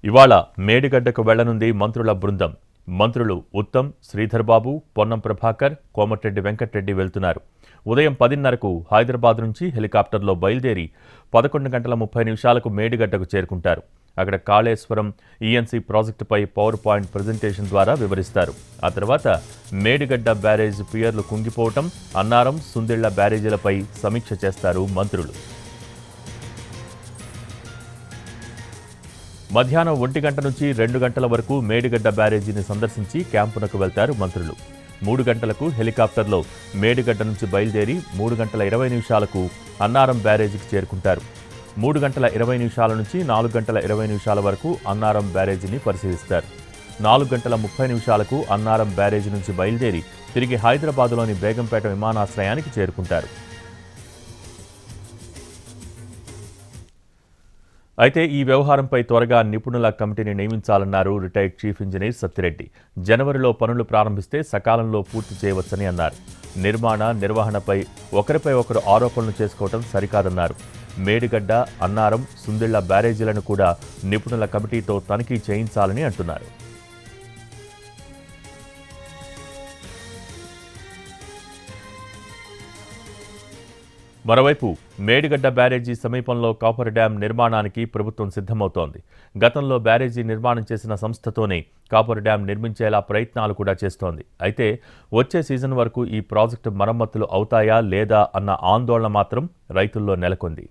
ఇవాళ మేడిగడ్డకు వెళ్లనుంది మంత్రుల బృందం. మంత్రులు ఉత్తమ్, శ్రీధర్ బాబు, పొన్నం ప్రభాకర్, కోమటిరెడ్డి వెంకటరెడ్డి వెళ్తున్నారు. ఉదయం 10:30కు హైదరాబాద్ నుంచి హెలికాప్టర్లో బయలుదేరి 11:30 మేడిగడ్డకు చేరుకుంటారు. అక్కడ కాళేశ్వరం ఈఎన్సీ ప్రాజెక్టుపై పవర్ పాయింట్ ప్రజెంటేషన్ ద్వారా వివరిస్తారు. ఆ తర్వాత మేడిగడ్డ బ్యారేజ్ పియర్లు కుంగిపోవటం, అన్నారం, సుందిళ్ల బ్యారేజీలపై సమీక్ష చేస్తారు మంత్రులు. మధ్యాహ్నం 1 గంట నుంచి 2 గంటల వరకు మేడిగడ్డ బ్యారేజీని సందర్శించి క్యాంపునకు వెళ్తారు మంత్రులు. 3 గంటలకు హెలికాప్టర్లో మేడిగడ్డ నుంచి బయలుదేరి 3:20 అన్నారం బ్యారేజీకి చేరుకుంటారు. 3:20 నుంచి 4:20 వరకు అన్నారం బ్యారేజీని పరిశీలిస్తారు. 4:30 అన్నారం బ్యారేజీ నుంచి బయలుదేరి తిరిగి హైదరాబాద్లోని బేగంపేట విమానాశ్రయానికి చేరుకుంటారు. అయితే ఈ వ్యవహారంపై త్వరగా నిపుణుల కమిటీని నియమించాలన్నారు రిటైర్డ్ చీఫ్ ఇంజనీర్ సత్తిరెడ్డి. జనవరిలో పనులు ప్రారంభిస్తే సకాలంలో పూర్తి చేయవచ్చని అన్నారు. నిర్వహణపై ఒకరిపై ఒకరు ఆరోపణలు చేసుకోవడం సరికాదన్నారు. మేడిగడ్డ, అన్నారం, సుందిళ్ల బ్యారేజీలను కూడా నిపుణుల కమిటీతో తనిఖీ చేయించాలని అంటున్నారు. మరోవైపు మేడిగడ్డ బ్యారేజీ సమీపంలో కాపర్ డ్యాం నిర్మాణానికి ప్రభుత్వం సిద్ధమవుతోంది. గతంలో బ్యారేజీ నిర్మాణం చేసిన సంస్థతోనే కాపర్ డ్యాం నిర్మించేలా ప్రయత్నాలు కూడా చేస్తోంది. అయితే వచ్చే సీజన్ వరకు ఈ ప్రాజెక్టు మరమ్మతులు అవుతాయా లేదా అన్న ఆందోళన మాత్రం రైతుల్లో నెలకొంది.